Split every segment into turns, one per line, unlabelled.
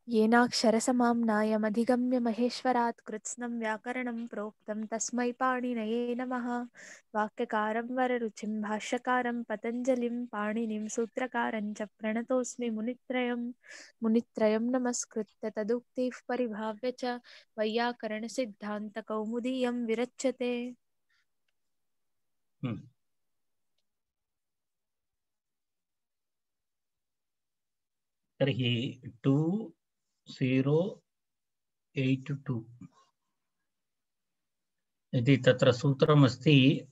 येनाक्षरसमाम्नायमधिगम्य महेश्वरात् कृत्स्नं व्याकरणं प्रोक्तं तस्मै पाणिनये नमः। वाक्यकारं वररुचिं भाष्यकारं पतञ्जलिं पाणिनिं सूत्रकारं च प्रणतोऽस्मि मुनित्रयं नमस्कृत्य तदुक्तिः परिभाव्य च वैयाकरणसिद्धान्तकौमुदीयं विरच्यते।
तर्हि 2082 इति तत्र सूत्रमस्ति।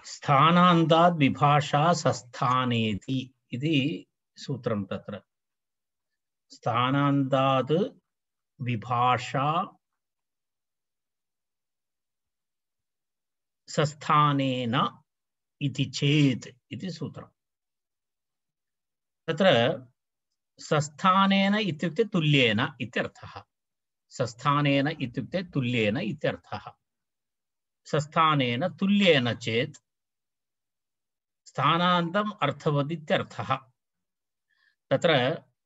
स्थानान्ताद् विभाषा सस्थानेति इति सूत्रं। तत्र स्थानान्ताद् विभाषा सस्थानेन इति चेत् इति सूत्रम्। तत्र सस्थानेन इत्युक्ते तुल्येन इत्यर्थः। सस्थानेन इत्युक्ते तुल्येन इत्यर्थः। सस्थानेन तुल्येन चेत् स्थानान्तम् अर्थवत् इत्यर्थः। तत्र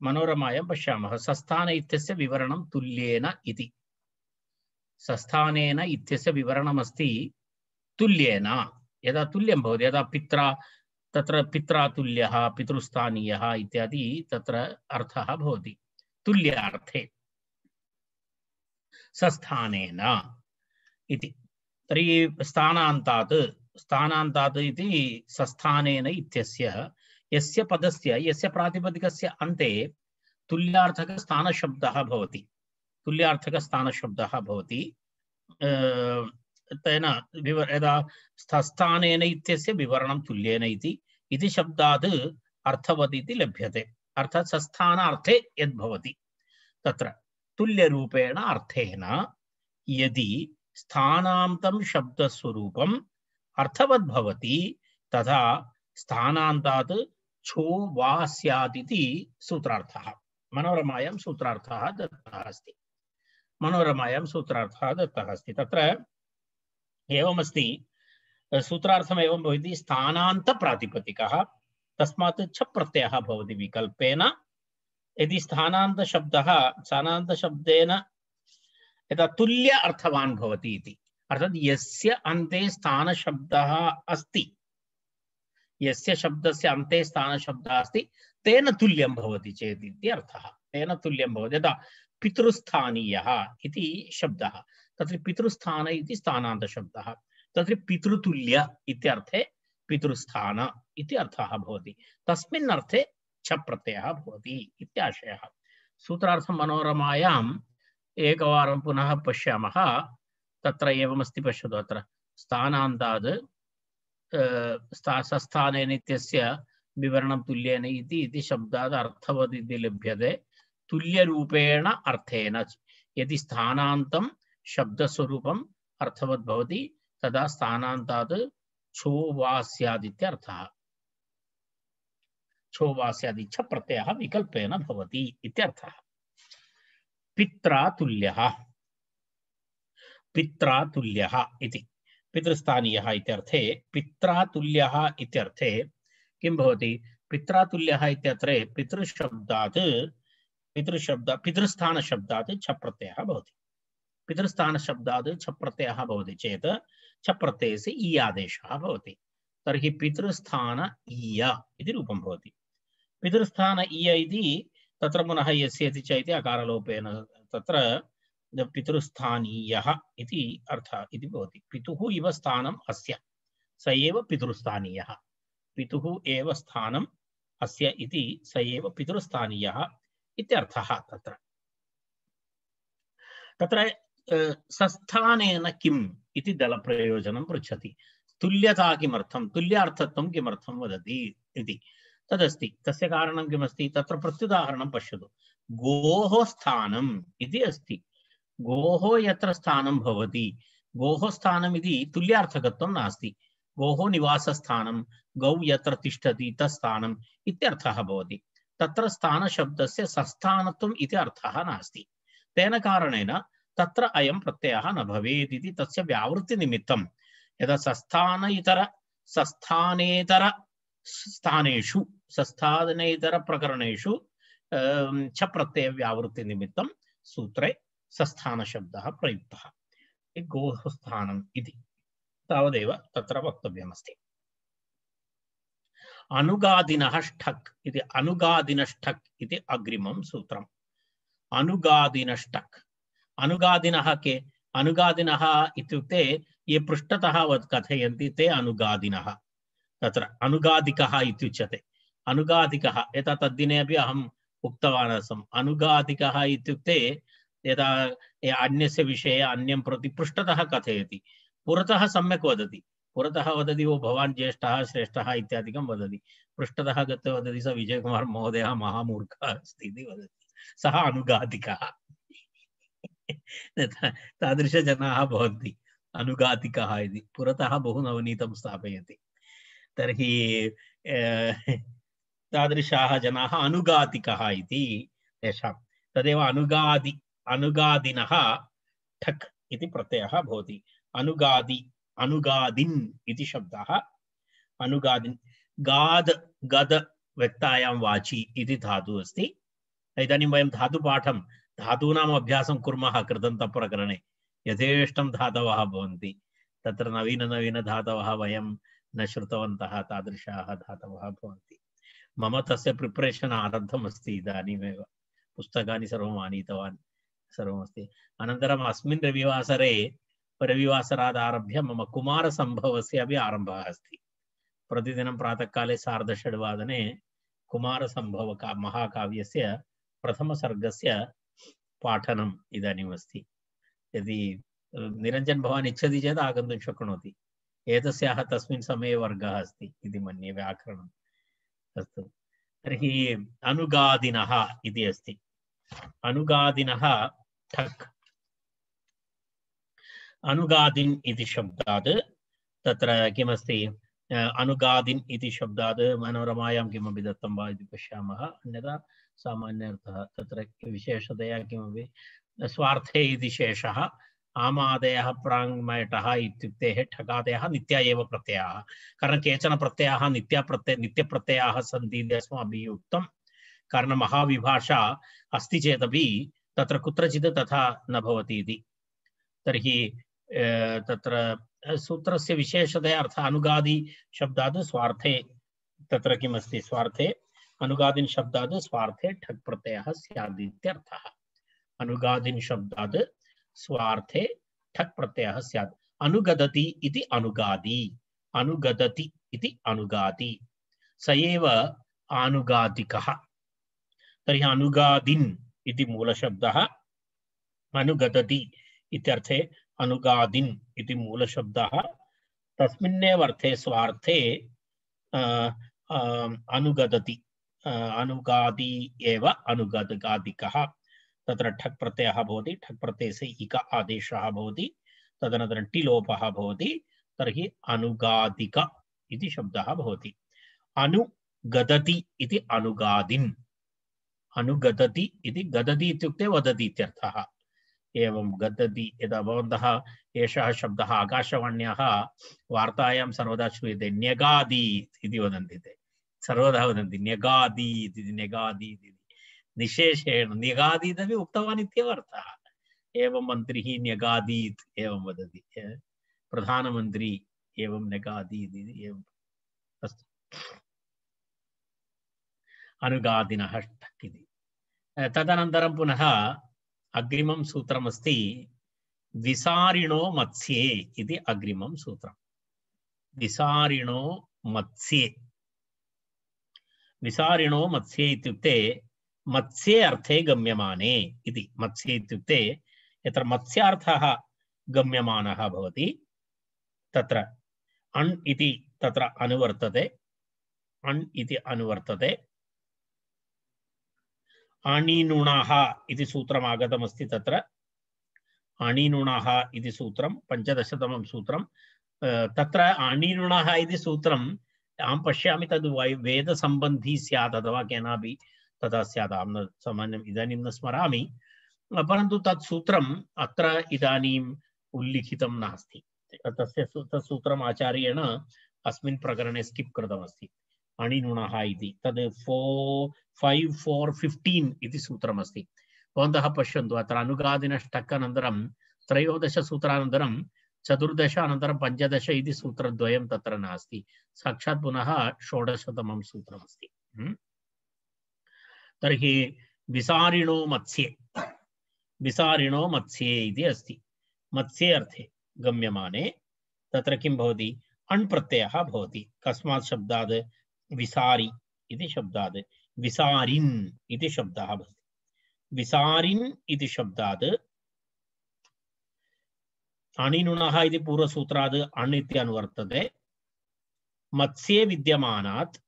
मनोरमायां पश्यामः। सस्थान इत्यस्य विवरणं तुल्येन इति। सस्थानेन इत्यस्य विवरणमस्ति तुल्येन। यदा तुल्यं भवति, यदा पित्रा तत्र पित्रातुल्यः पितृस्थानीयः इत्यादि तत्र अर्थः भवति तुल्यार्थे सस्थानेन इति। तर्हि स्थानान्तात् इति सस्थानेन इत्यस्य यस्य पदस्य यस्य प्रातिपदिकस्य अन्ते तुल्यार्थकस्थानशब्दः भवति। तुल्यार्थकस्थानशब्दः भवति। तेन यदा स्थानेन इत्यस्य विवरणं तुल्येन इति शब्दात् अर्थवत् इति लभ्यते। अर्थात् सस्थानार्थे यद्भवति तत्र तुल्यरूपेण अर्थेन यदि स्थानान्तं शब्दस्वरूपम् अर्थवत् भवति तथा स्थानान्तात् छो वा स्यात् इति सूत्रार्थः। मनोरमायां सूत्रार्थः दत्तः अस्ति। मनोरमायां सूत्रार्थः दत्तः अस्ति। तत्र एवमस्ति। सूत्रार्थम् एवं भवति। स्थानान्तप्रातिपदिकः तस्मात् छ प्रत्ययः भवति विकल्पेन। यदि स्थानान्तशब्देन यदा तुल्य अर्थवान् भवति इति, अर्थात् यस्य अन्ते स्थानशब्दः अस्ति, यस्य शब्दस्य अन्ते स्थानशब्दः अस्ति तेन तुल्यं भवति चेत् इति अर्थः। तेन तुल्यं भवति। यदा पितृस्थानीयः इति शब्दः, तत्र पितृस्थान इति स्थानान्तशब्दः, तत्र पितृतुल्य इत्यर्थे पितृस्थान इति अर्थः भवति। तस्मिन् अर्थे छ प्रत्ययः भवति इत्याशयः। सूत्रार्थं मनोरमायाम् एकवारं पुनः पश्यामः। तत्र एवमस्ति, पश्यतु। अत्र स्थानान्ताद् सस्थानेन इत्यस्य विवरणं तुल्येन इति शब्दात् अर्थवत् इति लभ्यते। तुल्यरूपेण अर्थेन यदि स्थानान्तं शब्दस्वरूपम् अर्थवत् भवति तदा स्थानान्तात् छो वा स्यात् इत्यर्थः। छो वा स्यात् छ प्रत्ययः विकल्पेन भवति इत्यर्थः। पित्रातुल्यः पित्रातुल्यः इति पितृस्थानीयः इत्यर्थे पित्रातुल्यः इत्यर्थे किं भवति? पित्रातुल्यः इत्यत्रे पितृस्थानशब्दात् छ प्रत्ययः भवति। पितृस्थानशब्दात् छ प्रत्ययः भवति चेत् छ प्रत्ययस्य इ आदेशः भवति। तर्हि पितृस्थान ईय इति रूपं भवति। पितृस्थान ईय इति तत्र पुनः यस्य इति च इति अकारलोपेन तत्र पितृस्थानीयः इति अर्थः इति भवति। पितुः इव स्थानम् अस्य, स एव पितृस्थानीयः। पितुः एव स्थानम् अस्य इति स एव पितृस्थानीयः इत्यर्थः। तत्र सस्थानेन किम् इति दलप्रयोजनं पृच्छति। तुल्यता किमर्थं, तुल्यार्थत्वं किमर्थं वदति इति तदस्ति। तस्य कारणं किमस्ति? तत्र प्रत्युदाहरणं पश्यतु। गोः स्थानम् इति अस्ति। गोः यत्र स्थानं भवति, गोः स्थानम् इति तुल्यार्थकत्वं नास्ति। गोः निवासस्थानं, गौ यत्र तिष्ठति तत्स्थानम् इत्यर्थः भवति। तत्र स्थानशब्दस्य सस्थानत्वम् इति अर्थः नास्ति। तेन कारणेन तत्र अयं प्रत्ययः न भवेत् इति तस्य व्यावृत्तिनिमित्तं यदा सस्थानेतर स्थानेषु सस्थानेतर प्रकरणेषु च प्रत्यय व्यावृत्ति निमित्तं सूत्रे सस्थान शब्दः प्रयुक्तः गोः स्थानम् इति तावदेव तत्र वक्तव्यमस्ति। अनुगादिनः ष्ठक् इति अनुगादिनष्ठक् इति अग्रिमं सूत्रम्। अनुगादिनष्ठक् अनुगादिनः के अनुगादिनः इत्युक्ते ये पृष्ठतः कथयन्ति ते अनुगादिनः। तत्र अनुगादिकः इत्युच्यते। अनुगादिकः यथा तद्दिने अपि अहम् उक्तवान् आसम्। अनुगादिकः इत्युक्ते यदा अन्यस्य विषये अन्यं प्रति पृष्ठतः कथयति, पुरतः सम्यक् वदति। पुरतः वदति ओ भवान् ज्येष्ठः श्रेष्ठः इत्यादिकं वदति, पृष्ठतः गत्वा वदति स विजयकुमार महोदयः महामूर्खः अस्ति इति वदति, सः अनुगादिकः। तादृशजनाः भवन्ति अनुगादिकः इति, पुरतः बहु नवनीतं स्थापयति। तर्हि तादृशाः जनाः अनुगादिकः इति तेषां। तदेव अनुगादिनः ठक् इति प्रत्ययः भवति। अनुगादिन् इति शब्दः। अनुगादिन् गाद् गद व्यक्तायां वाचि इति धातुः अस्ति। इदानीं वयं धातुपाठं धातूनाम् अभ्यासं कुर्मः कृदन्तप्रकरणे। यथेष्टं धातवः भवन्ति, तत्र नवीन धातवः वयं न श्रुतवन्तः, तादृशाः धातवः भवन्ति। मम तस्य प्रिपरेशन् आरब्धमस्ति इदानीमेव, पुस्तकानि सर्वम् आनीतवान्, सर्वमस्ति। अनन्तरम् अस्मिन् रविवासरादारभ्य मम कुमारसम्भवस्य अपि आरम्भः अस्ति। प्रतिदिनं प्रातःकाले 6:30 कुमारसम्भव महाकाव्यस्य प्रथमसर्गस्य पाठनम् इदानीम् अस्ति। यदि निरञ्जन भवान् इच्छति चेत् आगन्तुं शक्नोति। एतस्याः तस्मिन् समये वर्गः अस्ति इति मन्ये, व्याकरणम्। अस्तु, तर्हि अनुगादिनः इति अस्ति। अनुगादिनः ठक्। अनुगादिन् इति शब्दात् तत्र किमस्ति? अनुगादिन् इति शब्दात् मनोरमायां किमपि दत्तं वा इति पश्यामः, अन्यथा सामान्यार्थः तत्र विशेषतया किमपि स्वार्थे इति शेषः आमादयः प्राङ्मयटः इत्युक्ते ठकादयः नित्या एव प्रत्ययाः। कारण केचन प्रत्ययाः नित्यप्रत्ययाः सन्ति इति अस्माभिः उक्तं। कारण महाविभाषा अस्ति चेदपि तत्र कुत्रचित् तथा न भवति इति। तर्हि तत्र सूत्रस्य विशेषतया अर्थः अनुगादि शब्दात् स्वार्थे, तत्र किमस्ति? स्वार्थे अनुगादिन् शब्दात् स्वार्थे ठक् प्रत्ययः स्यात् इत्यर्थः। अनुगादिन् शब्दात् स्वार्थे ठक् प्रत्ययः स्यात्। अनुगदति इति अनुगादि, अनुगदति इति अनुगादि, स एव आनुगादिकः। तर्हि अनुगादिन् इति मूलशब्दः, अनुगदति इत्यर्थे अनुगादिन् इति मूलशब्दः, तस्मिन्नेव अर्थे स्वार्थे अनुगदति, अनुगादि एव अनुगदगादिकः। तत्र ठक् प्रत्ययः भवति, ठक् प्रत्ययस्य इक आदेशः भवति, तदनन्तरं टिलोपः भवति, तर्हि अनुगादिक इति शब्दः भवति। अनुगदति इति अनुगादिन्, अनुगदति इति गदति इत्युक्ते वदति इत्यर्थः। एवं गदति, यदा भवन्तः एषः शब्दः आकाशवाण्याः वार्तायां सर्वदा श्रूयते, न्यगादि इति वदन्ति ते, सर्वदा वदन्ति न्यगादि इति, न्यगादि इति निशेषेण। न्यगादीदपि उक्तवान् इत्येव अर्थः। एवं मन्त्रिः न्यगादीत् एवं वदति, प्रधानमन्त्री एवं न्यगादीत् इति एवम्। अस्तु, अनुगादिनः ठक् इति। तदनन्तरं पुनः अग्रिमं सूत्रमस्ति विसारिणो मत्स्ये इति अग्रिमं सूत्रम्। विसारिणो मत्स्ये, विसारिणो मत्स्ये इत्युक्ते मत्स्ये अर्थे गम्यमाने इति। मत्स्ये इत्युक्ते यत्र मत्स्यार्थः गम्यमानः भवति तत्र अण् इति तत्र अनुवर्तते, अण् इति अनुवर्तते। अणिनुणः इति सूत्रम् आगतमस्ति तत्र। अणिनुणः इति सूत्रं 15तमं सूत्रं। तत्र अणिनुणः इति सूत्रम् अहं पश्यामि तद् वेदसम्बन्धी स्यात् अथवा केनापि तथा स्यात्, अहं न सामान्यम् इदानीं न स्मरामि, परन्तु तत् सूत्रम् अत्र इदानीम् उल्लिखितं नास्ति। तस्य सूत्रम् आचार्येण अस्मिन् प्रकरणे स्किप् कृतमस्ति। अणिनुणः इति तद् 5 4 15 इति सूत्रमस्ति। भवन्तः पश्यन्तु अत्र अनुगादिनष्टक अनन्तरं त्रयोदश सूत्रानन्तरं 14 अनन्तरं 15 इति सूत्रद्वयं तत्र नास्ति, साक्षात् पुनः 16तमं सूत्रमस्ति। तर्हि विसारिणो मत्स्ये, विसारिणो मत्स्ये इति अस्ति। मत्स्ये अर्थे गम्यमाने तत्र किं भवति, अण् प्रत्ययः भवति। कस्मात् शब्दात्, विसारि इति शब्दात् विसारिन् इति शब्दः भवति। विसारिन् इति शब्दात् अणिनुणः इति पूर्वसूत्रात् अण् इति अनुवर्तते। मत्स्ये विद्यमानात्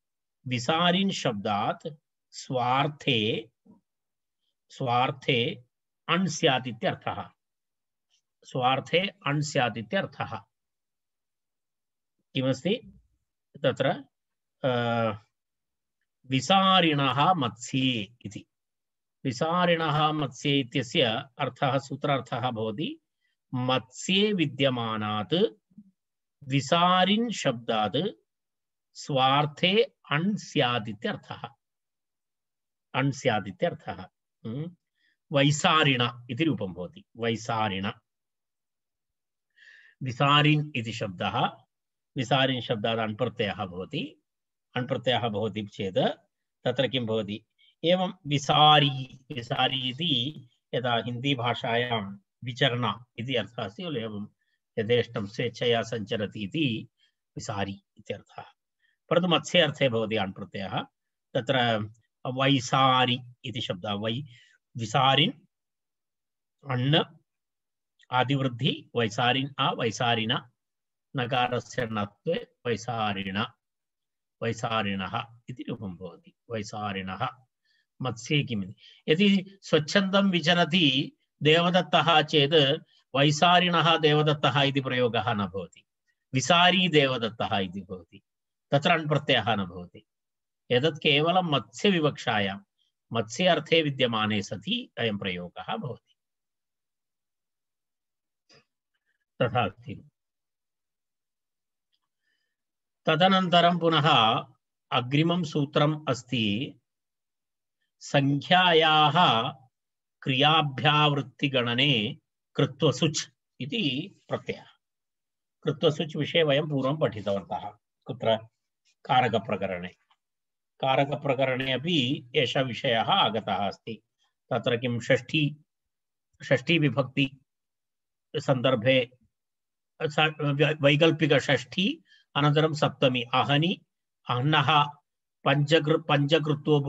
विसारिन् शब्दात् स्वार्थे स्वार्थे अण् स्यात् इत्यर्थः। स्वार्थे अण् स्यात् इत्यर्थः। किमस्ति तत्र विसारिणः मत्स्ये इति। विसारिणः मत्स्ये इत्यस्य अर्थः, सूत्रार्थः भवति मत्स्ये विद्यमानात् विसारिन् शब्दात् स्वार्थे अण् स्यात् इत्यर्थः। अण् स्यात् इत्यर्थः। वैसारिण इति रूपं भवति। वैसारिण विसारिन् इति शब्दः, विसारिन् शब्दात् अण् प्रत्ययः भवति। अण् प्रत्ययः भवति चेत् तत्र किं भवति, एवं विसारी, विसारी इति यदा हिंदी भाषायां विचरण इति अर्थः अस्ति, एवं यथेष्टं स्वेच्छया सञ्चरति इति विसारी इत्यर्थः। परन्तु मत्स्ये अर्थे भवति अण् प्रत्ययः। तत्र वैसारि इति शब्दः, वै विसारिन् अण् आदिवृद्धि वैसारिन् आ वैसारिण नकारस्य णत्वे वैसारिण वैसारिणः इति रूपं भवति। वैसारिणः मत्स्ये किमिति, यदि स्वच्छन्दं विचरति देवदत्तः चेत् वैसारिणः देवदत्तः इति प्रयोगः न भवति, विसारी देवदत्तः इति भवति। तत्र अण् प्रत्ययः न भवति। एतत् केवलं मत्स्य विवक्षायां मत्स्य अर्थे विद्यमाने सति अयं प्रयोगः भवति। तथा अस्ति। तदनन्तरं पुनः अग्रिमं सूत्रम् अस्ति, संख्यायाः क्रियाभ्यावृत्तिगणने कृत्वसुच् इति प्रत्ययः। कृत्वसुच् विषये वयं पूर्वं पठितवन्तः। कुत्र? कारकप्रकरणे। कारकप्रकरणे अपि एषः विषयः आगतः अस्ति। तत्र किं षष्ठी विभक्ति सन्दर्भे वैकल्पिक षष्ठी अनन्तरं सप्तमी अहनि अह्नः पंचकृत्वो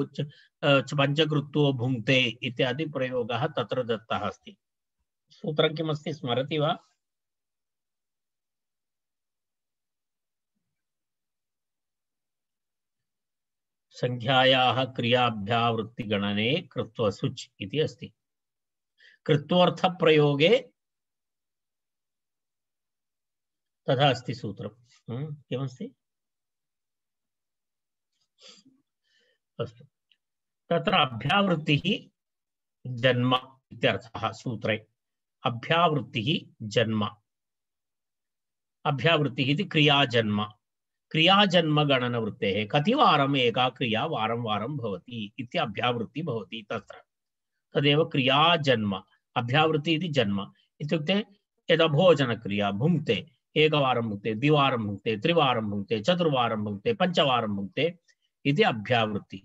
भुङ्क्ते इत्यादि प्रयोगः तत्र दत्तः अस्ति। सूत्रं किमस्ति स्मरति वा? संख्यायाः क्रियाभ्यावृत्तिगणने कृत्वसुच् इति अस्ति। कृत्वर्थप्रयोगे तथा अस्ति सूत्रं। किमस्ति? अस्तु, तत्र अभ्यावृत्तिः जन्म इत्यर्थः सूत्रे। अभ्यावृत्तिः जन्म, अभ्यावृत्तिः इति क्रियाजन्म। क्रियाजन्मगणनवृत्तेः कतिवारम् एका क्रिया वारं वारं भवति इति अभ्यावृत्तिः भवति तत्र। तदेव क्रियाजन्म। अभ्यावृत्तिः इति जन्म इत्युक्ते यदा भोजनक्रिया भुङ्क्ते, एकवारं भुङ्क्ते, द्विवारं भुङ्क्ते, त्रिवारं भुङ्क्ते, चतुर्वारं भुङ्क्ते, पञ्चवारं भुङ्क्ते इति अभ्यावृत्तिः।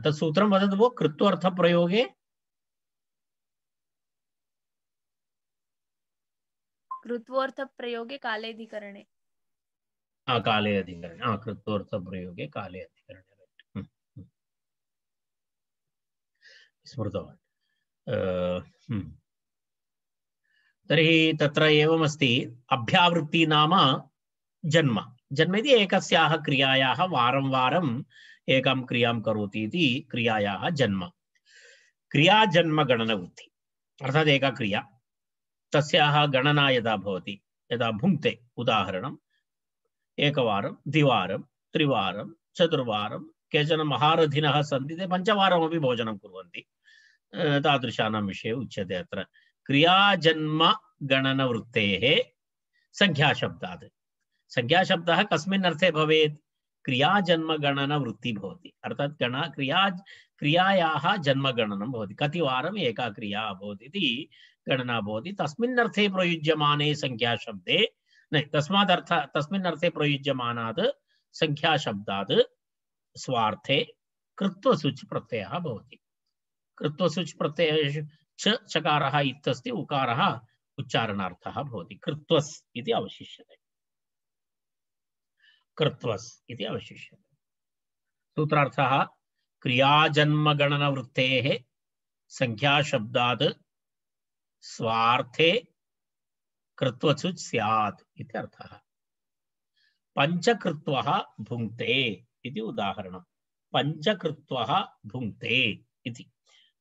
तत्सूत्रं वदतु भो। कृत्वर्थप्रयोगे
कृत्वर्थप्रयोगे कालेधिकरणे।
काले अधिकरणे। कृत्वर्थप्रयोगे काले अधिकरणे स्मृतवान्। तर्हि तत्र एवमस्ति, अभ्यावृत्ति नाम जन्म। जन्म इति एकस्याः क्रियायाः वारं वारम् एकां क्रियां करोति इति क्रियायाः जन्म। क्रियाजन्मगणनवृत्ति अर्थात् एका क्रिया, तस्याः गणना यदा भवति, यदा भुङ्क्ते, उदाहरणम् एकवारं, द्विवारं, त्रिवारं, चतुर्वारं, केचन महारथिनः सन्ति ते पञ्चवारमपि भोजनं कुर्वन्ति। तादृशानां विषये उच्यते अत्र। क्रियाजन्मगणनवृत्तेः संख्याशब्दात् संज्ञाशब्दः कस्मिन् अर्थे भवेत्? क्रियाजन्मगणनवृत्ति भवति, अर्थात् क्रियायाः जन्मगणनं भवति, कतिवारम् एका क्रिया अभवत् इति गणना भवति। तस्मिन् अर्थे प्रयुज्यमाने संख्याशब्दे तस्मिन् अर्थे प्रयुज्यमानात् संख्याशब्दात् स्वार्थे कृत्वसुच् प्रत्ययः भवति। कृत्वसुच् प्रत्ययः च चकारः इत्यस्ति, उकारः उच्चारणार्थः भवति। कृत्वस् इति अवशिष्यते। कृत्वस् इति अवशिष्यते। सूत्रार्थः क्रियाजन्मगणनवृत्तेः संख्याशब्दात् स्वार्थे कृत्वसुच् स्यात् इति अर्थः। पञ्चकृत्वः भुङ्क्ते इति उदाहरणं। पञ्चकृत्वः भुङ्क्ते इति।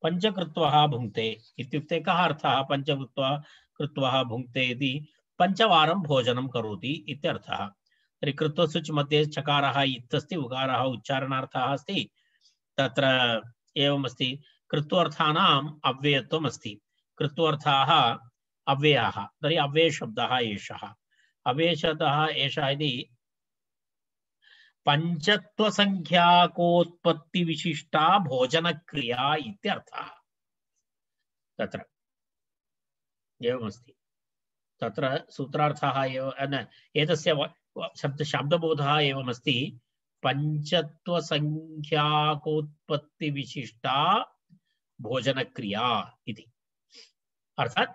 पञ्चकृत्वः भुङ्क्ते इत्युक्ते कः अर्थः? पञ्चकृत्वः भुङ्क्ते इति पञ्चवारं भोजनं करोति इत्यर्थः। तर्हि कृत्वसुच् मध्ये चकारः इत्यस्ति, उकारः उच्चारणार्थः अस्ति। तत्र एवमस्ति, कृत्वार्थानाम् अव्ययत्वम् अस्ति। कृत्वार्थाः अव्ययाः, तर्हि अव्ययशब्दः एषः। अव्ययशब्दः एषः इति पञ्चत्वसङ्ख्याकोत्पत्तिविशिष्टा भोजनक्रिया इत्यर्थः। तत्र एवमस्ति। तत्र सूत्रार्थः एतस्य शब्दबोधः एवमस्ति। पञ्चत्वसङ्ख्याकोत्पत्तिविशिष्टा भोजनक्रिया इति, अर्थात्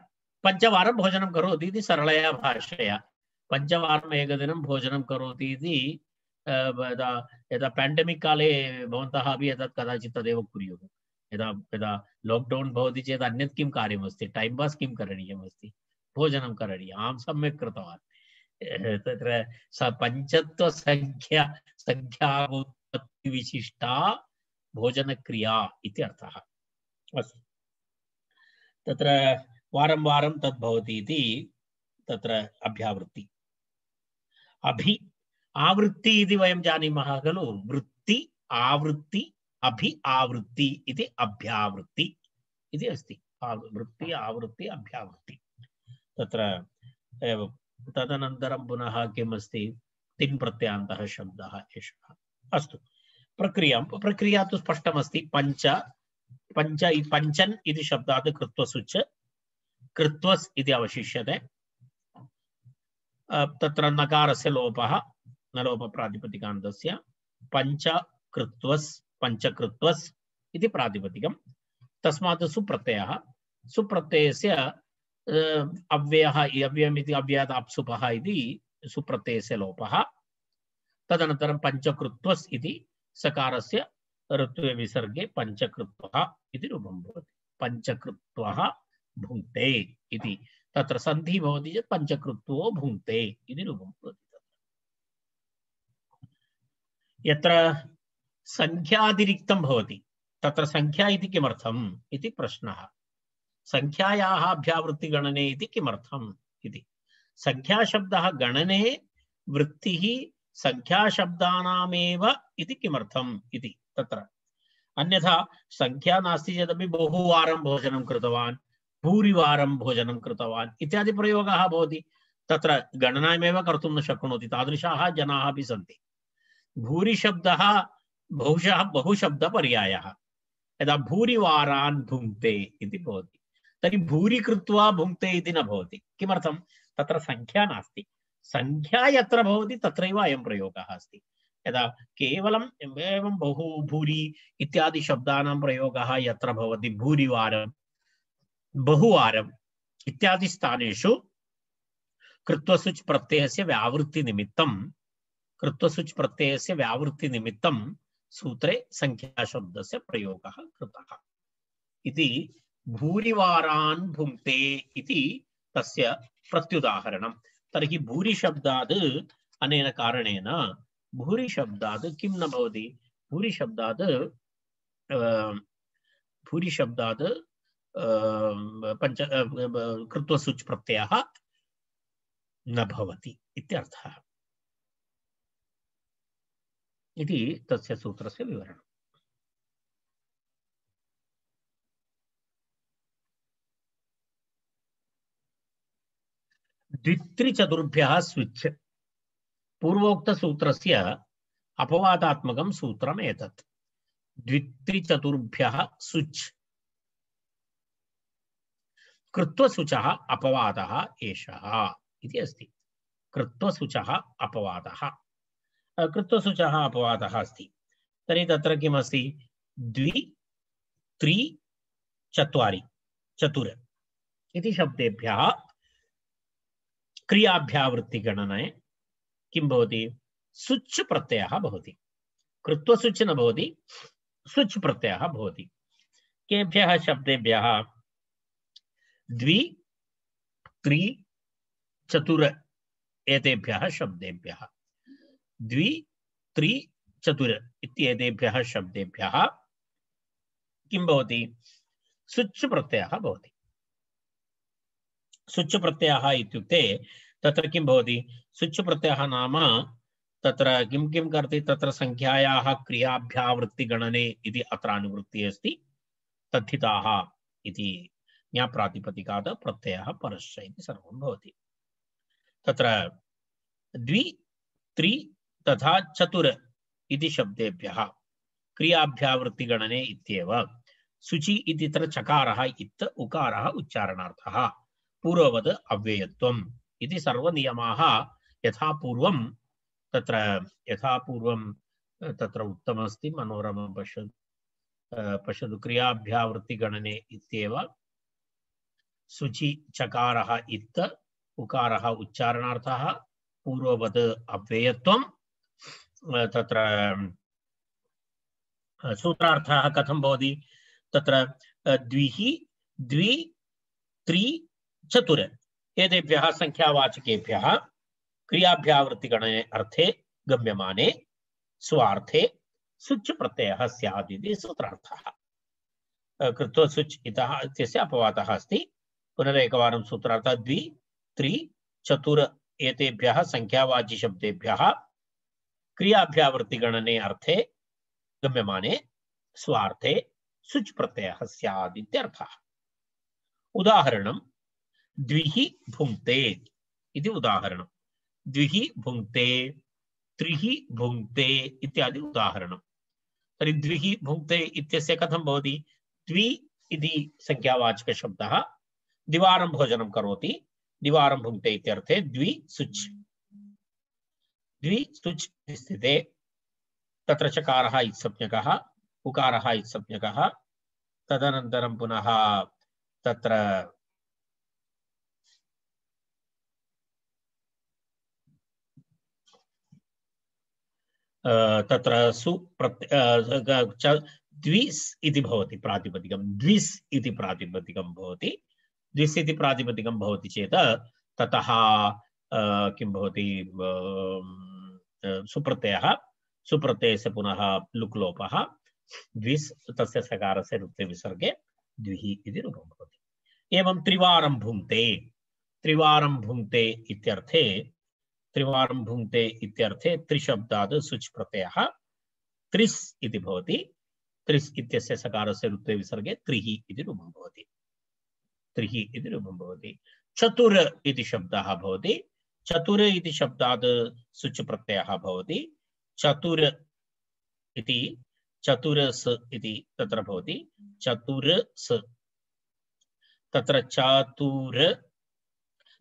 पञ्चवारं भोजनं करोति इति सरलया भाषया। पञ्चवारम् एकदिनं भोजनं करोति इति यदा पेण्डेमिक् काले भवन्तः अपि एतत् कदाचित् तदेव कुर्युः। यदा यदा लाक्डौन् भवति चेत् अन्यत् किं कार्यमस्ति, टैम् पास् किं करणीयमस्ति, भोजनं करणीयम्। अहं सम्यक् कृतवान्। तत्र संख्याकोत्पत्तिविशिष्टा भोजनक्रिया इति अर्थः। अस्तु, तत्र वारं वारं तद् भवति इति तत्र अभ्यावृत्ति। आवृत्ति इति वयं जानीमः खलु। वृत्ति, आवृत्ति, अभि आवृत्ति इति अभ्यावृत्ति इति अस्ति। वृत्ति, आवृत्ति, अभ्यावृत्ति। तत्र तदनन्तरं पुनः किम् अस्ति? तिन् प्रत्ययान्तः शब्दः एषः। अस्तु, प्रक्रिया तु स्पष्टमस्ति। पञ्चन् इति शब्दात् कृत्वसुच् कृत्वस् इति अवशिष्यते। तत्र नकारस्य लोपः, नलोपप्रातिपदिकान्तस्य। पञ्चकृत्वस् इति प्रातिपदिकं। तस्मात् सुप्रत्ययः, सुप्रत्ययस्य अव्ययमिति अव्ययात् अप्सुपः इति सुप्रत्ययस्य लोपः। तदनन्तरं पञ्चकृत्वस् इति सकारस्य ऋत्वे विसर्गे पञ्चकृत्वः इति रूपं भवति। पञ्चकृत्वः भुङ्क्ते इति तत्र सन्धिः भवति चेत् पञ्चकृत्वो भुङ्क्ते इति रूपं भवति। यत्र संख्यातिरिक्तं भवति तत्र संख्या इति किमर्थम् इति प्रश्नः। संख्यायाः अभ्यावृत्तिगणने इति किमर्थम् इति। संख्याशब्दः गणने वृत्तिः संख्याशब्दानामेव इति किमर्थम् इति। तत्र अन्यथा संख्या नास्ति चेदपि बहुवारं भोजनं कृतवान्, भूरिवारं भोजनं कृतवान् इत्यादि प्रयोगः भवति। तत्र गणनामेव कर्तुं न शक्नोति, तादृशाः जनाः अपि सन्ति। भूरिशब्दः बहुशब्दपर्यायः। यदा भूरिवारान् भुङ्क्ते इति भवति, तर्हि भूरि कृत्वा भुङ्क्ते इति न भवति। किमर्थं? तत्र संख्या नास्ति। संख्या यत्र भवति तत्रैव अयं प्रयोगः अस्ति। यदा केवलं एवं बहु, भूरि इत्यादि शब्दानां प्रयोगः यत्र भवति, भूरिवारं, बहुवारम् इत्यादि स्थानेषु कृत्वसुच् प्रत्ययस्य व्यावृत्तिनिमित्तं सूत्रे संख्याशब्दस्य प्रयोगः कृतः इति। भूरिवारान् भुङ्क्ते इति तस्य प्रत्युदाहरणं। तर्हि भूरिशब्दात् अनेन कारणेन भूरिशब्दात् किं न भवति? भूरिशब्दात् कृत्वसुच् प्रत्ययः न भवति इत्यर्थः इति तस्य सूत्रस्य विवरणम्। द्वित्रिचतुर्भ्यः स्विच् पूर्वोक्तसूत्रस्य अपवादात्मकं सूत्रम् एतत्। द्वित्रिचतुर्भ्यः सुच् कृत्वसुचः अपवादः एषः इति अस्ति। कृत्वसुचः अपवादः, कृत्वसुचः अपवादः अस्ति। तर्हि तत्र किमस्ति? द्वि त्रि चत्वारि चतुर इति शब्देभ्यः क्रियाभ्यावृत्तिगणने किं भवति? सुच् प्रत्ययः भवति। कृत्वसुच् न भवति, सुच् प्रत्ययः भवति। केभ्यः शब्देभ्यः? द्वि त्रि चतुर एतेभ्यः शब्देभ्यः। द्वि त्रि चतुर इत्येतेभ्यः शब्देभ्यः किं भवति? सुच् प्रत्ययः भवति। सुच् प्रत्ययः इत्युक्ते तत्र किं भवति? सुच् प्रत्ययः नाम तत्र किं किं करोति? तत्र संख्यायाः क्रियाभ्यावृत्तिगणने इति अत्र अनुवृत्तिः अस्ति। तद्धिताः इति ज्ञाप्रातिपदिकात् प्रत्ययः परश्च इति सर्वं भवति। तत्र द्वि त्रि तथा चतुर इति शब्देभ्यः क्रियाभ्यावृत्तिगणने इत्येव सुचि इत्यत्र चकारः इत् उकारः उच्चारणार्थः पूर्ववद् अव्ययत्वम् इति सर्वनियमाः यथापूर्वं तत्र उक्तमस्ति। मनोरमं पश्यतु क्रियाभ्यावृत्तिगणने इत्येव सुचि चकारः इत् उकारः उच्चारणार्थः पूर्ववद् अव्ययत्वं। तत्र सूत्रार्थः कथं भवति? तत्र द्विः द्वि त्रि चतुर एतेभ्यः संख्यावाचकेभ्यः क्रियाभ्यावृत्तिगणने अर्थे गम्यमाने स्वार्थे सुच् प्रत्ययः स्यात् इति सूत्रार्थः। कृत्वसुच् इतः इत्यस्य अपवादः अस्ति। पुनरेकवारं सूत्रार्थः द्वि त्रि चतुर एतेभ्यः संख्यावाची शब्देभ्यः क्रियाभ्यावृत्तिगणने अर्थे गम्यमाने स्वार्थे सुच् प्रत्ययः स्यात् इत्यर्थः। उदाहरणं द्विः भुङ्क्ते इति उदाहरणं। द्विः भुङ्क्ते, त्रिः भुङ्क्ते इत्यादि उदाहरणं। तर्हि द्विः भुङ्क्ते इत्यस्य कथं भवति? द्वि इति संख्यावाचकशब्दः द्विवारं भोजनं करोति, द्विवारं भुङ्क्ते इत्यर्थे द्वि सुच्। द्वि सुच् स्थिते तत्र चकारः इत्संज्ञकः, उकारः इत्संज्ञकः, तदनन्तरं पुनः तत्र द्विस् इति भवति प्रातिपदिकं। द्विस् इति प्रातिपदिकं भवति। द्विस् इति प्रातिपदिकं भवति चेत् ततः किं भवति? सुप्रत्ययः, सुप्रत्ययस्य पुनः लुक् लोपः, द्विस् तस्य सकारस्य रुक्ते विसर्गे द्विः इति रूपं भवति। एवं त्रिवारं भुङ्क्ते, त्रिवारं भुङ्क्ते इत्यर्थे त्रिवारं भुङ्क्ते इत्यर्थे त्रिशब्दात् सुच् प्रत्ययः त्रिस् इति भवति। त्रिस् इत्यस्य सकारस्य रुक्ते विसर्गे त्रिः इति रूपं भवति। त्रिः इति रूपं भवति। चतुर इति शब्दः भवति। चतुर इति शब्दात् सुच् प्रत्ययः भवति। चतुर इति चतुरस् इति तत्र भवति। चतुरस् तत्र चातुर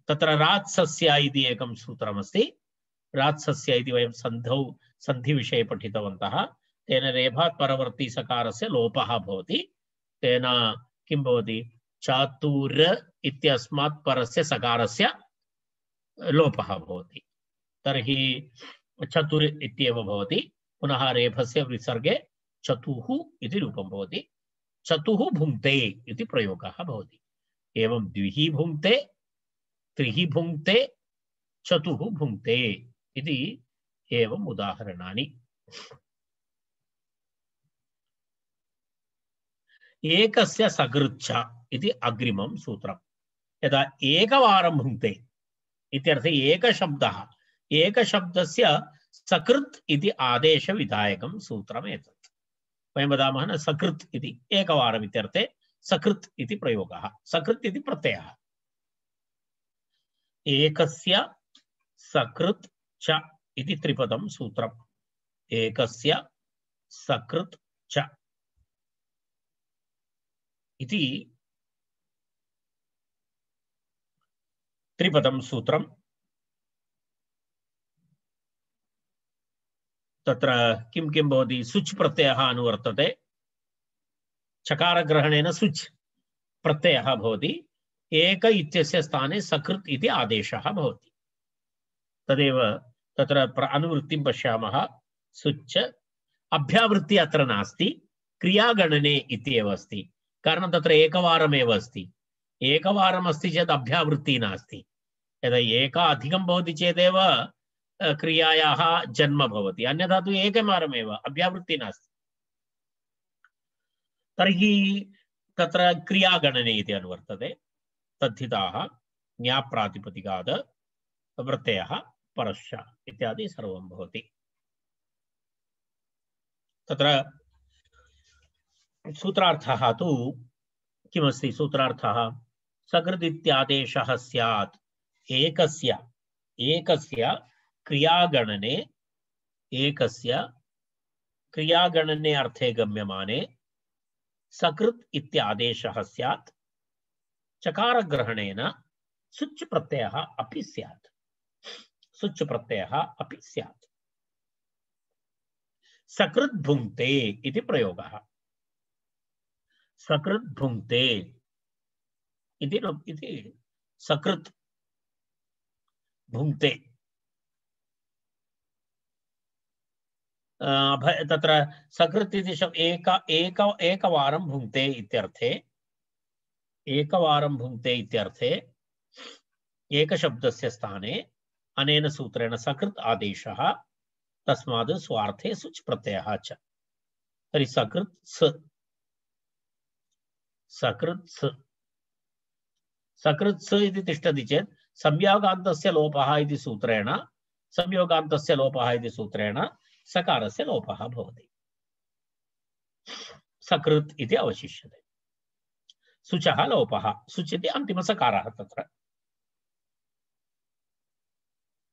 तत्र रात्सस्य इति एकं सूत्रमस्ति। रात्सस्य इति वयं सन्धिविषये पठितवन्तः। तेन रेफात् परवर्ती सकारस्य लोपः भवति। तेन किं भवति? चातुर इत्यस्मात् परस्य सकारस्य लोपः भवति। तर्हि चतुर इत्येव भवति। पुनः रेफस्य विसर्गे चतुः इति रूपं भवति। चतुः भुङ्क्ते इति प्रयोगः भवति। एवं द्विः भुङ्क्ते, त्रिः भुङ्क्ते, चतुः भुङ्क्ते इति एवम् उदाहरणानि। एकस्य सकृच्च इति अग्रिमं सूत्रं। यदा एकवारं भुङ्क्ते इत्यर्थे एकशब्दः, एकशब्दस्य सकृत् इति आदेशविधायकं सूत्रम् एतत्। वयं वदामः न सकृत् इति, एकवारम् इत्यर्थे सकृत् इति प्रयोगः। सकृत् इति प्रत्ययः। एकस्य सकृत् च इति त्रिपदं सूत्रम्। एकस्य सकृत् च इति त्रिपदं सूत्रम्। तत्र किं किं भवति? सुच् प्रत्ययः अनुवर्तते। चकारग्रहणेन सुच् प्रत्ययः भवति। एक इत्यस्य स्थाने सकृत् इति आदेशः भवति। तदेव तत्र अनुवृत्तिं पश्यामः। सुच्च अभ्यावृत्ति अत्र नास्ति, क्रियागणने इत्येव अस्ति। कारणं तत्र एकवारमेव अस्ति। एकवारम् अस्ति चेत् अभ्यावृत्तिः नास्ति। यदा एक अधिकं भवति चेदेव क्रियायाः जन्म भवति, अन्यथा तु एकवारमेव, अभ्यावृत्तिः नास्ति। तर्हि तत्र क्रियागणने इति अनुवर्तते। तद्धिताः ज्ञाप्रातिपदिकात् प्रत्ययः परश्च इत्यादि सर्वं भवति। तत्र सूत्रार्थः तु किमस्ति? सूत्रार्थः सकृत् इत्यादेशः स्यात् एकस्य क्रियागणने अर्थे गम्यमाने सकृत् इत्यादेशः स्यात्। चकारग्रहणेन सुच् प्रत्ययः अपि स्यात्। सुच् प्रत्ययः अपि स्यात्। सकृत् भुङ्क्ते इति प्रयोगः। सकृत् भुङ्क्ते इति सकृत् भुङ्क्ते। तत्र सकृत् इति एकवारं भुङ्क्ते इत्यर्थे, एकवारं भुङ्क्ते इत्यर्थे एकशब्दस्य स्थाने अनेन सूत्रेण सकृत् आदेशः, तस्मात् स्वार्थे सुच् प्रत्ययः च। तर्हि सकृत् स, सकृत् स, सकृत् स इति तिष्ठति चेत् संयोगान्तस्य लोपः इति सूत्रेण, संयोगान्तस्य लोपः इति सूत्रेण सकारस्य लोपः भवति। सकृत् इति अवशिष्यते। सुचः लोपः, सुच् इति अन्तिमसकारः। तत्र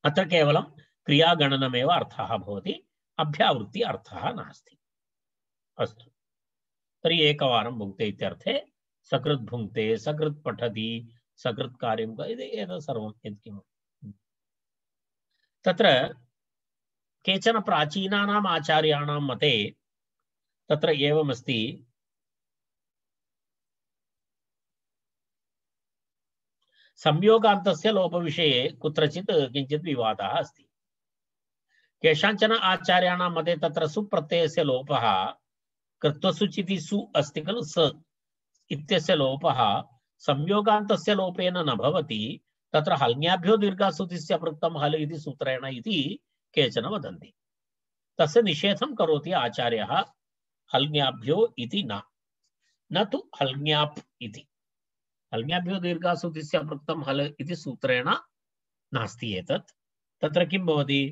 अत्र केवलं क्रियागणनमेव अर्थः भवति, अभ्यावृत्ति अर्थः नास्ति। अस्तु, तर्हि एकवारं भुङ्क्ते इत्यर्थे सकृत् भुङ्क्ते, सकृत् पठति, सकृत् कार्यं एतत् सर्वं यत्किम्। तत्र केचन प्राचीनानाम् आचार्याणां मते तत्र एवमस्ति। संयोगान्तस्य लोपविषये कुत्रचित् किञ्चित् विवादः अस्ति। केषाञ्चन आचार्याणां मते तत्र सुप्रत्ययस्य लोपः, कृत्वसुच् इति सु अस्ति खलु, स इत्यस्य लोपः संयोगान्तस्य लोपेन न भवति, तत्र हल्ङ्याभ्यो दीर्घासुतिस्य पृक्तं हल् इति सूत्रेण इति केचन वदन्ति। तस्य निषेधं करोति आचार्यः, हल्ङ्याभ्यो इति न तु हल्ङ्याप् इति। हल्ङ्याभ्यो दीर्घासुतिस्य पृक्तं हल् इति सूत्रेण नास्ति एतत्। तत्र किं भवति?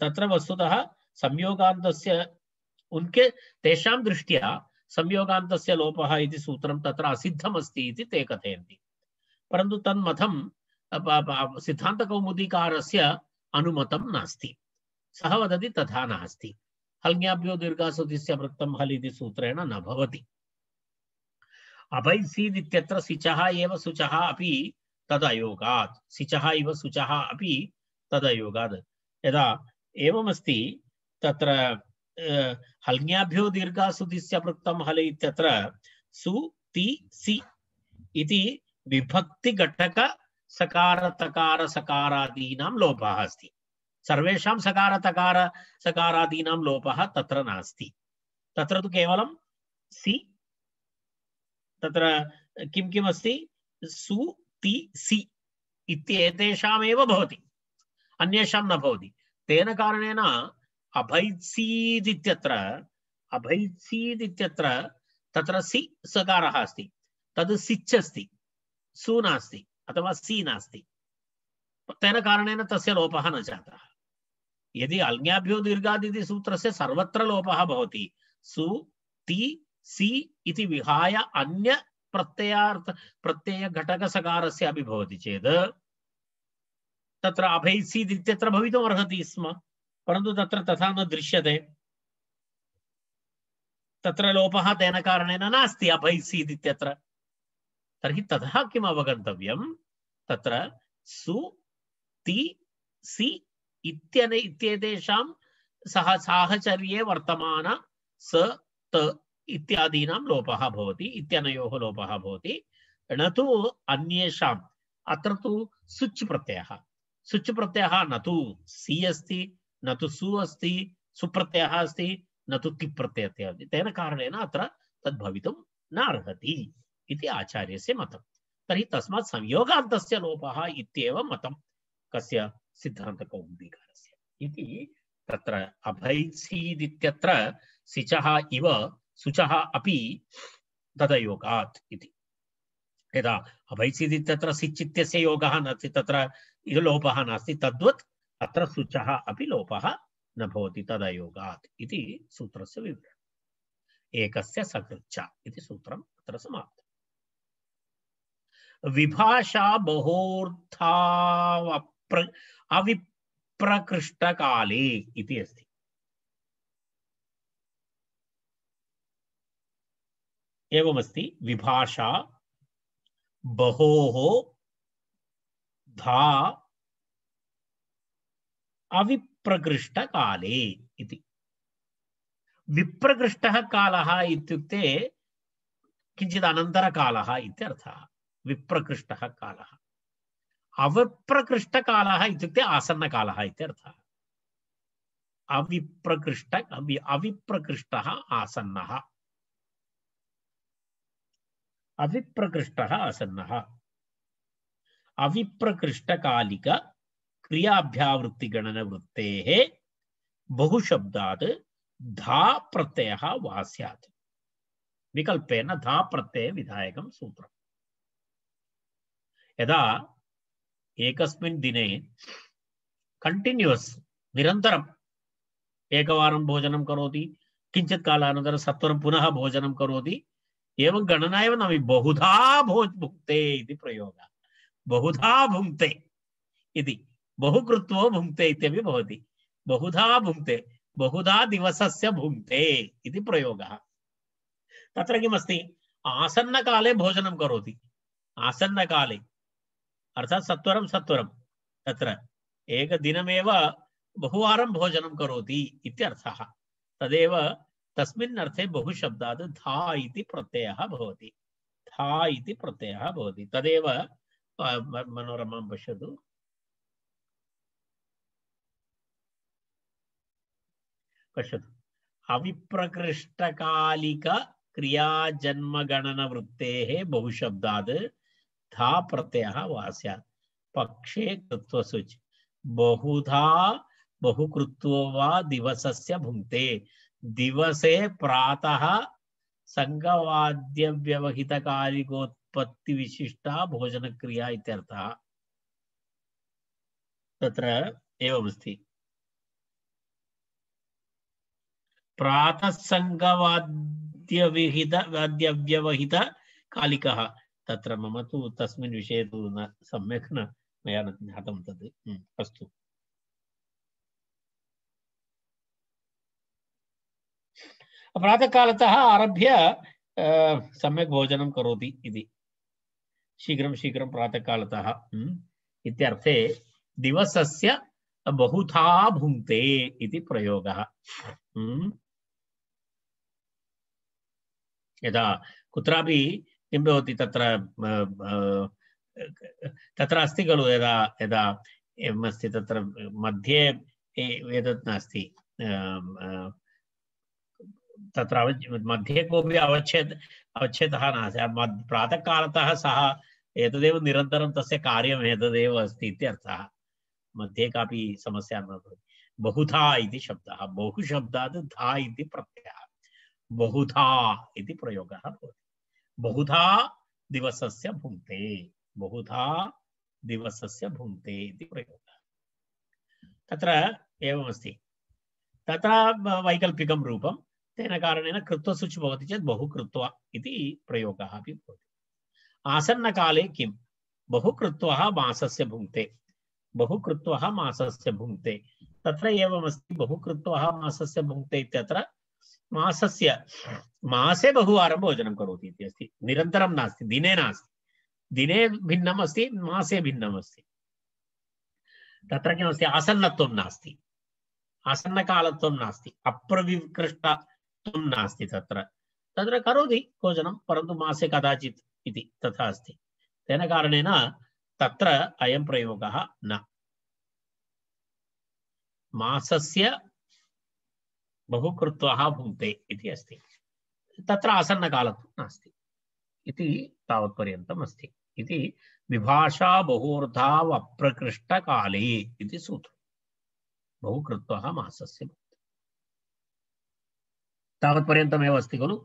तत्र वस्तुतः संयोगान्तस्य तेषां दृष्ट्या संयोगान्तस्य लोपः इति सूत्रं तत्र असिद्धमस्ति इति ते कथयन्ति। परन्तु तन्मतं सिद्धान्तकौमुदीकारस्य अनुमतं नास्ति। सः वदति तथा नास्ति। हल्ङ्याभ्यो दीर्घासुतिस्य पृक्तं हल् इति सूत्रेण न भवति। अभैसीद् इत्यत्र सिचः एव सुचः अपि तदयोगात्, सिचः इव सुचः अपि तदयोगात्। यदा एवमस्ति तत्र हल्ङ्याभ्यो दीर्घासुतिस्य पृक्तं हल् इत्यत्र सु ति सि इति विभक्तिघटक सकार तकार सकारादीनां लोपः अस्ति। सर्वेषां सकार तकार सकारादीनां लोपः तत्र नास्ति। तत्र तु केवलं सि, तत्र किं किम् अस्ति? सु ति सि इत्येतेषामेव भवति, अन्येषां न भवति। तेन कारणेन अभैत्सीद् इत्यत्र तत्र सि सकारः अस्ति, तद् सिच् अस्ति, सु नास्ति अथवा सि नास्ति। तेन कारणेन तस्य लोपः न जातः। यदि हल्ङ्याभ्यो दीर्घाद् इति सूत्रस्य सर्वत्र लोपः भवति, सु ति सि इति विहाय अन्य प्रत्यय घटकसकारस्य अपि भवति चेत् तत्र अभैसीद् इत्यत्र भवितुम् अर्हति स्म, परन्तु तत्र तथा न दृश्यते। तत्र लोपः तेन कारणेन नास्ति अभैसीद् इत्यत्र। तर्हि ततः किम् अवगन्तव्यं, तत्र सु ति सि इत्येतेषां सह साहचर्ये वर्तमान स त इत्यादीनां लोपः भवति, इत्यनयोः लोपः भवति, न तु अन्येषाम्। अत्र तु सुच् प्रत्ययः, सुच् प्रत्ययः न तु सि अस्ति, न तु सु अस्ति, सुप्रत्ययः अस्ति, न तु ति प्रत्ययः अस्ति। तेन कारणेन अत्र तद् भवितुं न अर्हति इति आचार्यस्य मतं। तर्हि तस्मात् संयोगान्तस्य लोपः इत्येव मतं कस्य, सिद्धान्तकौमुदीकारस्य इति। तत्र अभैसीद् इत्यत्र सिचः इव सुचः अपि तदयोगात् इति। यदा अभैसीद् इत्यत्र सिच् इत्यस्य योगः नास्ति, तत्र लोपः नास्ति, तद्वत् अत्र सुचः अपि लोपः न भवति तदयोगात् इति सूत्रस्य विवरणम्। एकस्य सकृच्च इति सूत्रम् अत्र समाप्तम्। विभाषा बहोऽर्था अविप्रकृष्टकाले इति अस्ति। एवमस्ति, विभाषा बहोः धा अविप्रकृष्टकाले इति। विप्रकृष्टः कालः इत्युक्ते किञ्चित् अनन्तरकालः इत्यर्थः। विप्रकृष्टः कालः, अविप्रकृष्टकालः इत्युक्ते आसन्नकालः इत्यर्थः। अविप्रकृष्टः आसन्नः, अविप्रकृष्टः आसन्नः। अविप्रकृष्टकालिक क्रियाभ्यावृत्तिगणनवृत्तेः बहुशब्दात् धा प्रत्ययः वा स्यात्। विकल्पेन धा प्रत्यय विधायकं सूत्रम्। यदा एकस्मिन् दिने कंटिन्यूअस निरन्तरम् एकवारं भोजनं करोति, किञ्चित् कालानन्तरं सत्वरं पुनः भोजनं करोति, एवं गणना एव न, बहुधा भुङ्क्ते इति प्रयोगः। बहुधा भुङ्क्ते इति, बहु कृत्वा भुङ्क्ते इत्यपि भवति। बहुधा भुङ्क्ते, बहुधा दिवसस्य भुङ्क्ते इति प्रयोगः। तत्र किमस्ति, आसन्नकाले भोजनं करोति, आसन्नकाले अर्थात् सत्वरं सत्वरं, तत्र एकदिनमेव बहुवारं भोजनं करोति इत्यर्थः। तदेव तस्मिन् अर्थे बहुशब्दात् धा इति प्रत्ययः भवति, धा इति प्रत्ययः भवति। तदेव मनोरमां पश्यतु। पश्यतु, अविप्रकृष्टकालिक क्रियाजन्मगणनवृत्तेः बहुशब्दात् धा प्रत्ययः वा स्यात्। पक्षे कृत्वसुच् बहुधा बहुकृत्वो वा दिवसस्य भुङ्क्ते। दिवसे प्रातः संगवाद्यव्यवहितकालिकोत्पत्तिविशिष्टा भोजनक्रिया इत्यर्थः। तत्र एवमस्ति, प्रातः संगवाद्यव्यवहित कालिकः। तत्र मम तु तस्मिन् विषये तु न सम्यक् न मया न ज्ञातं तद्। अस्तु, प्रातःकालतः आरभ्य सम्यक् भोजनं करोति इति, शीघ्रं शीघ्रं प्रातःकालतः इत्यर्थे दिवसस्य बहुधा भुङ्क्ते इति प्रयोगः। यदा कुत्रापि किं भवति, तत्र तत्र अस्ति खलु, यदा यदा एवमस्ति, तत्र मध्ये एतत् नास्ति, तत्र मध्ये कोऽपि अवच्छेदः नास्ति। प्रातःकालतः सः एतदेव निरन्तरं तस्य कार्यम् एतदेव अस्ति इत्यर्थः। मध्ये कापि समस्या न भवति। बहुधा इति शब्दः, बहुशब्दात् धा इति प्रत्ययः, बहुधा इति प्रयोगः भवति। बहुधा दिवसस्य भुङ्क्ते, बहुधा दिवसस्य भुङ्क्ते इति प्रयोगः। तत्र एवमस्ति, तत्र वैकल्पिकं रूपं, तेन कारणेन कृत्वसुच् भवति चेत् बहु कृत्वा इति प्रयोगः अपि भवति। आसन्नकाले किं, बहु कृत्वा मासस्य भुङ्क्ते, बहु कृत्वा मासस्य भुङ्क्ते तत्र एवमस्ति बहु कृत्वा मासस्य भुङ्क्ते इत्यत्र मासस्य मासे बहुवारं भोजनं करोति इति अस्ति निरन्तरं नास्ति दिने नास्ति दिने भिन्नम् अस्ति मासे भिन्नम् अस्ति तत्र किमस्ति आसन्नत्वं नास्ति आसन्नकालत्वं नास्ति अप्रविकृष्टत्वं नास्ति तत्र तत्र करोति भोजनं परन्तु मासे कदाचित् इति तथा अस्ति तेन कारणेन तत्र अयं प्रयोगः न मासस्य बहु कृत्वा भुङ्क्ते इति अस्ति तत्र आसन्नकालत्वं नास्ति इति तावत्पर्यन्तम् अस्ति इति विभाषा बहुर्धाव अप्रकृष्टकाले इति सूत्रम् बहु कृत्वा मासस्य तावत्पर्यन्तमेव अस्ति खलु